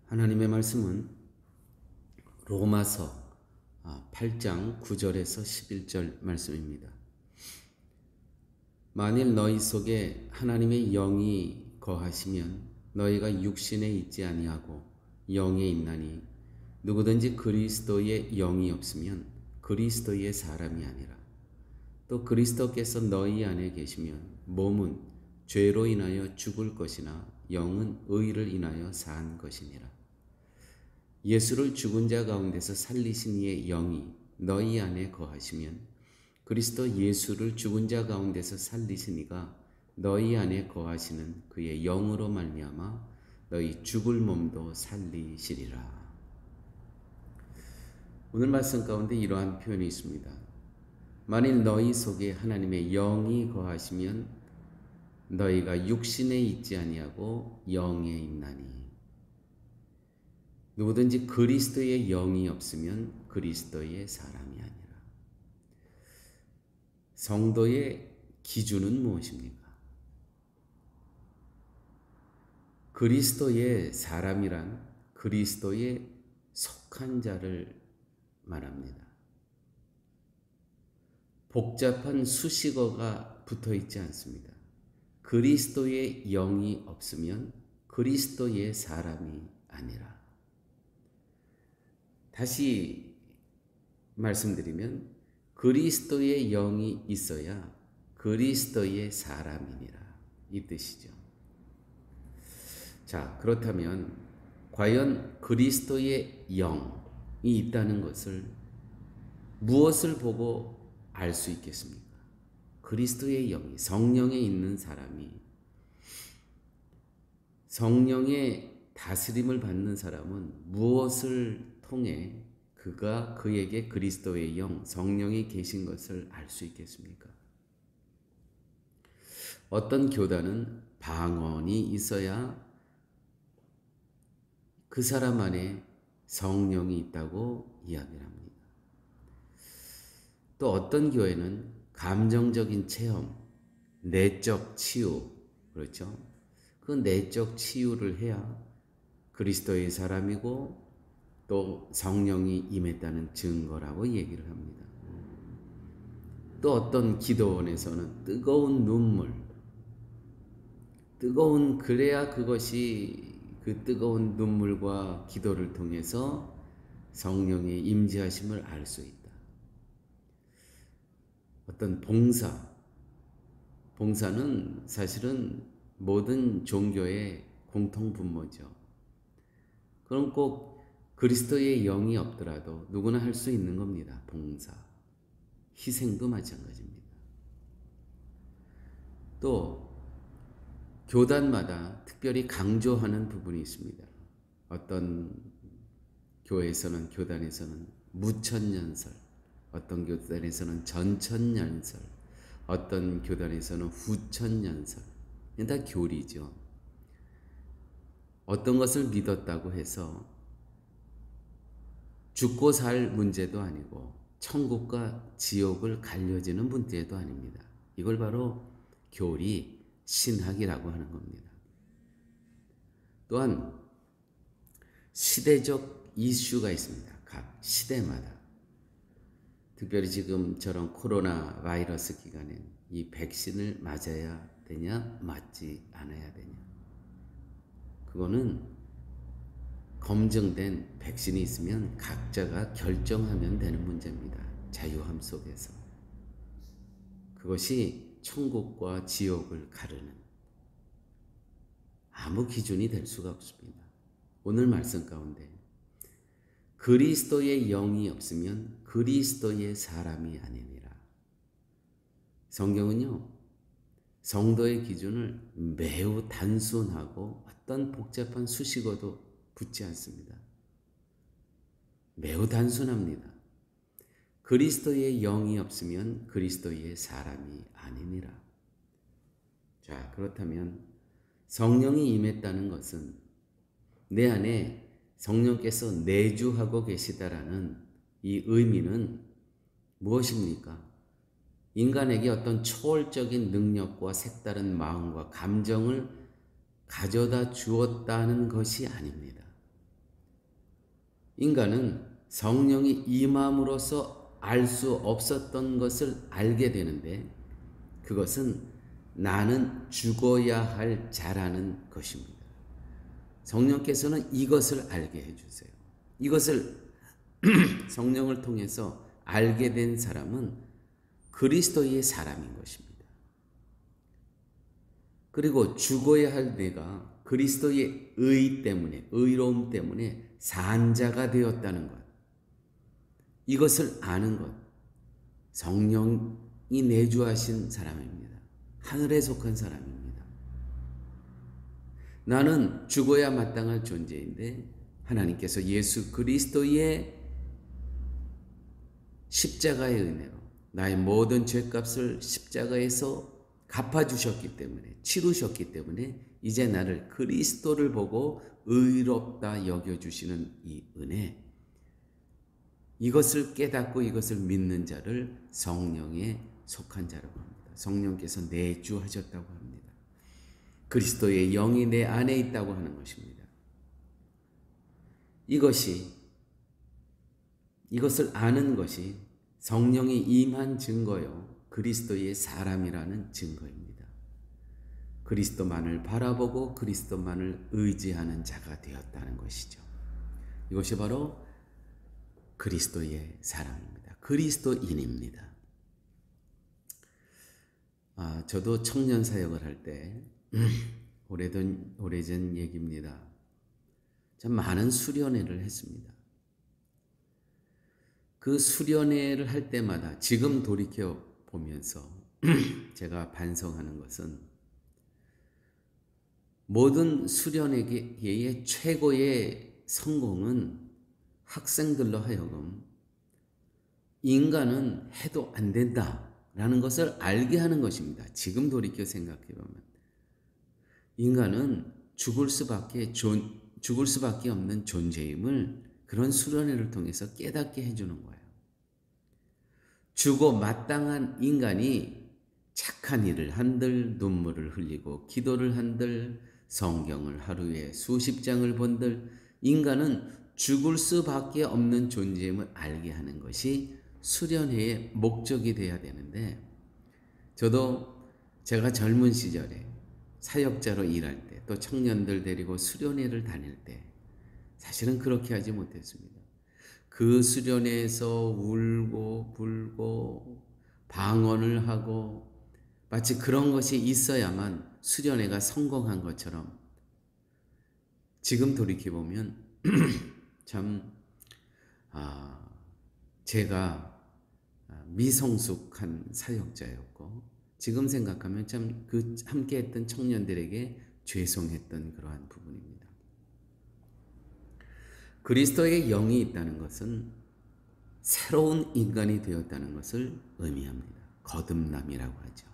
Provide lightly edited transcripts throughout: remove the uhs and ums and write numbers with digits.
하나님의 말씀은 로마서 8장 9절에서 11절 말씀입니다. 만일 너희 속에 하나님의 영이 거하시면 너희가 육신에 있지 아니하고 영에 있나니 누구든지 그리스도의 영이 없으면 그리스도의 사람이 아니라. 또 그리스도께서 너희 안에 계시면 몸은 죄로 인하여 죽을 것이나 영은 의를 인하여 산 것이니라. 예수를 죽은 자 가운데서 살리신 이의 영이 너희 안에 거하시면 그리스도 예수를 죽은 자 가운데서 살리신 이가 너희 안에 거하시는 그의 영으로 말미암아 너희 죽을 몸도 살리시리라. 오늘 말씀 가운데 이러한 표현이 있습니다. 만일 너희 속에 하나님의 영이 거하시면 너희가 육신에 있지 아니하고 영에 있나니. 누구든지 그리스도의 영이 없으면 그리스도의 사람이 아니라. 성도의 기준은 무엇입니까? 그리스도의 사람이란 그리스도에 속한 자를 말합니다. 복잡한 수식어가 붙어 있지 않습니다. 그리스도의 영이 없으면 그리스도의 사람이 아니라. 다시 말씀드리면 그리스도의 영이 있어야 그리스도의 사람이니라, 이 뜻이죠. 자, 그렇다면 과연 그리스도의 영이 있다는 것을 무엇을 보고 알 수 있겠습니까? 그리스도의 영이, 성령에 있는 사람이, 성령의 다스림을 받는 사람은 무엇을 통해 그에게 그리스도의 영, 성령이 계신 것을 알 수 있겠습니까? 어떤 교단은 방언이 있어야 그 사람 안에 성령이 있다고 이야기를 합니다. 또 어떤 교회는 감정적인 체험, 내적 치유, 그렇죠? 그 내적 치유를 해야 그리스도의 사람이고 또 성령이 임했다는 증거라고 얘기를 합니다. 또 어떤 기도원에서는 뜨거운 눈물, 그래야 그것이 그 뜨거운 눈물과 기도를 통해서 성령의 임재하심을 알 수 있다. 어떤 봉사는 사실은 모든 종교의 공통 분모죠. 그럼 꼭 그리스도의 영이 없더라도 누구나 할 수 있는 겁니다. 봉사, 희생도 마찬가지입니다. 또 교단마다 특별히 강조하는 부분이 있습니다. 어떤 교단에서는 무천연설, 어떤 교단에서는 전천연설, 어떤 교단에서는 후천연설. 다 교리죠. 어떤 것을 믿었다고 해서 죽고 살 문제도 아니고 천국과 지옥을 갈려지는 문제도 아닙니다. 이걸 바로 교리, 신학이라고 하는 겁니다. 또한 시대적 이슈가 있습니다. 각 시대마다. 특별히 지금처럼 코로나 바이러스 기간엔 이 백신을 맞아야 되냐, 맞지 않아야 되냐. 그거는 검증된 백신이 있으면 각자가 결정하면 되는 문제입니다. 자유함 속에서. 그것이 천국과 지옥을 가르는 아무 기준이 될 수가 없습니다. 오늘 말씀 가운데 그리스도의 영이 없으면 그리스도의 사람이 아니니라. 성경은요, 성도의 기준을 매우 단순하고 어떤 복잡한 수식어도 붙지 않습니다. 매우 단순합니다. 그리스도의 영이 없으면 그리스도의 사람이 아니니라. 자, 그렇다면 성령이 임했다는 것은 내 안에 성령께서 내주하고 계시다라는 이 의미는 무엇입니까? 인간에게 어떤 초월적인 능력과 색다른 마음과 감정을 가져다 주었다는 것이 아닙니다. 인간은 성령이 임함으로써 알 수 없었던 것을 알게 되는데 그것은 나는 죽어야 할 자라는 것입니다. 성령께서는 이것을 알게 해주세요. 이것을 성령을 통해서 알게 된 사람은 그리스도의 사람인 것입니다. 그리고 죽어야 할 내가 그리스도의 의 때문에, 의로움 때문에 산 자가 되었다는 것. 이것을 아는 것. 성령이 내주하신 사람입니다. 하늘에 속한 사람입니다. 나는 죽어야 마땅할 존재인데 하나님께서 예수 그리스도의 십자가의 은혜로 나의 모든 죄값을 십자가에서 갚아주셨기 때문에, 치루셨기 때문에 이제 나를 그리스도를 보고 의롭다 여겨주시는 이 은혜, 이것을 깨닫고 이것을 믿는 자를 성령에 속한 자라고 합니다. 성령께서 내주하셨다고 합니다. 그리스도의 영이 내 안에 있다고 하는 것입니다. 이것을 아는 것이 성령이 임한 증거요, 그리스도의 사람이라는 증거입니다. 그리스도만을 바라보고 그리스도만을 의지하는 자가 되었다는 것이죠. 이것이 바로 그리스도의 사람입니다. 그리스도인입니다. 저도 청년 사역을 할 때 오래전 얘기입니다. 참 많은 수련회를 했습니다. 그 수련회를 할 때마다 지금 돌이켜 보면서 제가 반성하는 것은 모든 수련회의 최고의 성공은 학생들로 하여금 인간은 해도 안 된다라는 것을 알게 하는 것입니다. 지금 돌이켜 생각해 보면 인간은 죽을 수밖에 없는 존재임을 그런 수련회를 통해서 깨닫게 해주는 거예요. 죽어 마땅한 인간이 착한 일을 한들, 눈물을 흘리고 기도를 한들, 성경을 하루에 수십 장을 본들, 인간은 죽을 수밖에 없는 존재임을 알게 하는 것이 수련회의 목적이 되어야 되는데, 저도 제가 젊은 시절에 사역자로 일할 때, 또 청년들 데리고 수련회를 다닐 때 사실은 그렇게 하지 못했습니다. 그 수련회에서 울고 불고 방언을 하고 마치 그런 것이 있어야만 수련회가 성공한 것처럼 지금 돌이켜보면 참 제가 미성숙한 사역자였고 지금 생각하면 참 그 함께했던 청년들에게 죄송했던 그러한 부분입니다. 그리스도의 영이 있다는 것은 새로운 인간이 되었다는 것을 의미합니다. 거듭남이라고 하죠.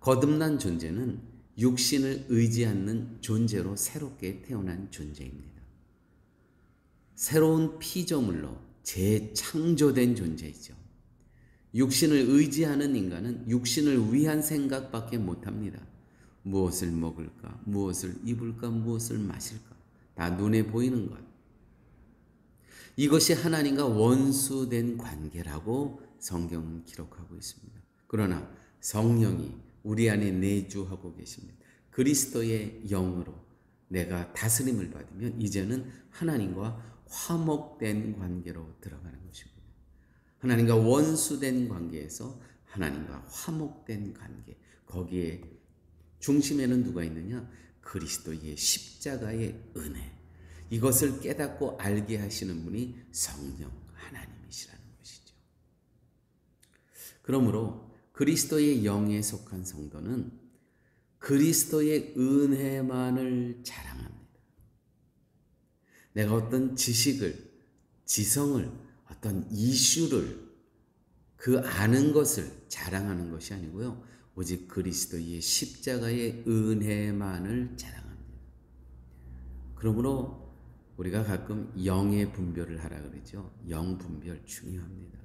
거듭난 존재는 육신을 의지 않는 존재로 새롭게 태어난 존재입니다. 새로운 피조물로 재창조된 존재이죠. 육신을 의지하는 인간은 육신을 위한 생각밖에 못합니다. 무엇을 먹을까, 무엇을 입을까, 무엇을 마실까, 다 눈에 보이는 것. 이것이 하나님과 원수된 관계라고 성경은 기록하고 있습니다. 그러나 성령이 우리 안에 내주하고 계십니다. 그리스도의 영으로 내가 다스림을 받으면 이제는 하나님과 화목된 관계로 들어가는 것입니다. 하나님과 원수된 관계에서 하나님과 화목된 관계, 거기에 중심에는 누가 있느냐? 그리스도의 십자가의 은혜. 이것을 깨닫고 알게 하시는 분이 성령 하나님이시라는 것이죠. 그러므로 그리스도의 영에 속한 성도는 그리스도의 은혜만을 자랑합니다. 내가 어떤 지식을, 지성을, 어떤 이슈를, 그 아는 것을 자랑하는 것이 아니고요. 오직 그리스도의 십자가의 은혜만을 자랑합니다. 그러므로 우리가 가끔 영의 분별을 하라 그러죠. 영 분별 중요합니다.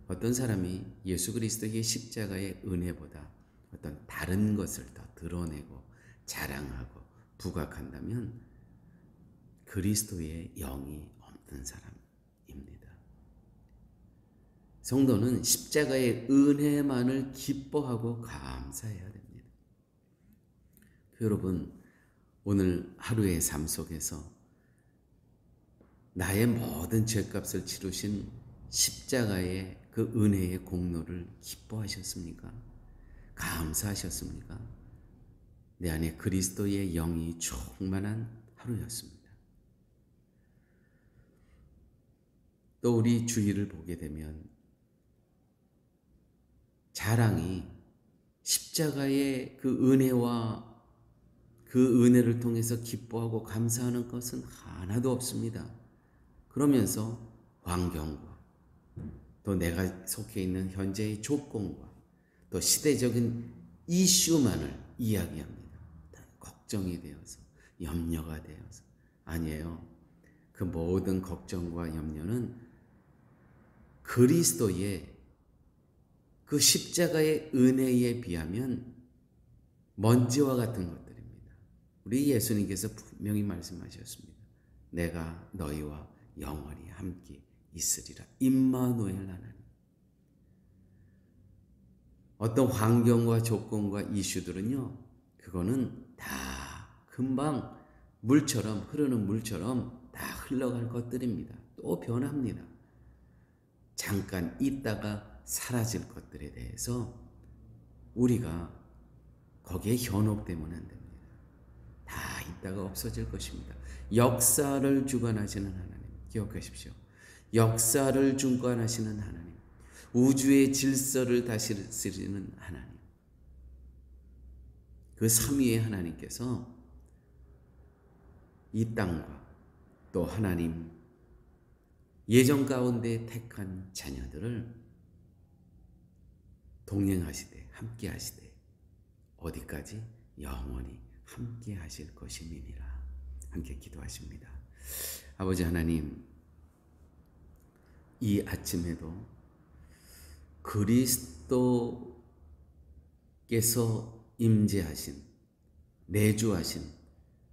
어떤 사람이 예수 그리스도의 십자가의 은혜보다 어떤 다른 것을 더 드러내고 자랑하고 부각한다면 그리스도의 영이 없는 사람입니다. 성도는 십자가의 은혜만을 기뻐하고 감사해야 됩니다. 여러분, 오늘 하루의 삶 속에서 나의 모든 죄값을 치르신 십자가의 그 은혜의 공로를 기뻐하셨습니까? 감사하셨습니까? 내 안에 그리스도의 영이 충만한 하루였습니다. 또 우리 주위를 보게 되면 자랑이 십자가의 그 은혜와 그 은혜를 통해서 기뻐하고 감사하는 것은 하나도 없습니다. 그러면서 환경과 또 내가 속해 있는 현재의 조건과 또 시대적인 이슈만을 이야기합니다. 걱정이 되어서, 염려가 되어서. 아니에요. 그 모든 걱정과 염려는 그리스도의 그 십자가의 은혜에 비하면 먼지와 같은 것들입니다. 우리 예수님께서 분명히 말씀하셨습니다. 내가 너희와 영원히 함께 있으리라. 임마누엘 하나님. 어떤 환경과 조건과 이슈들은요, 그거는 다 금방 물처럼, 흐르는 물처럼 다 흘러갈 것들입니다. 또 변합니다. 잠깐 있다가 사라질 것들에 대해서 우리가 거기에 현혹되면 안 됩니다. 다 있다가 없어질 것입니다. 역사를 주관하시는 하나님, 기억하십시오. 역사를 주관하시는 하나님, 우주의 질서를 다스리는 하나님, 그 삼위의 하나님께서 이 땅과 또 하나님 예정 가운데 택한 자녀들을 동행하시되 함께 하시되 어디까지? 영원히 함께 하실 것임이니라. 함께 기도하십니다. 아버지 하나님, 이 아침에도 그리스도께서 임재하신, 내주하신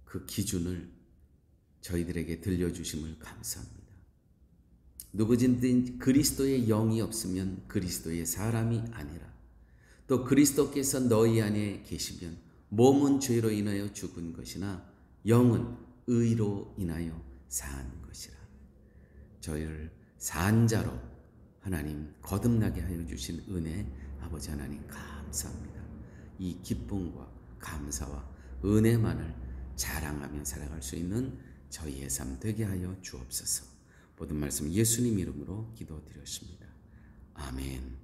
그 기준을 저희들에게 들려주심을 감사합니다. 누구든지 그리스도의 영이 없으면 그리스도의 사람이 아니라, 또 그리스도께서 너희 안에 계시면 몸은 죄로 인하여 죽은 것이나 영은 의로 인하여 산 것이라. 저희를 산 자로 하나님 거듭나게 하여 주신 은혜 아버지 하나님 감사합니다. 이 기쁨과 감사와 은혜만을 자랑하며 살아갈 수 있는 저희의 삶 되게 하여 주옵소서. 모든 말씀 예수님 이름으로 기도드렸습니다. 아멘.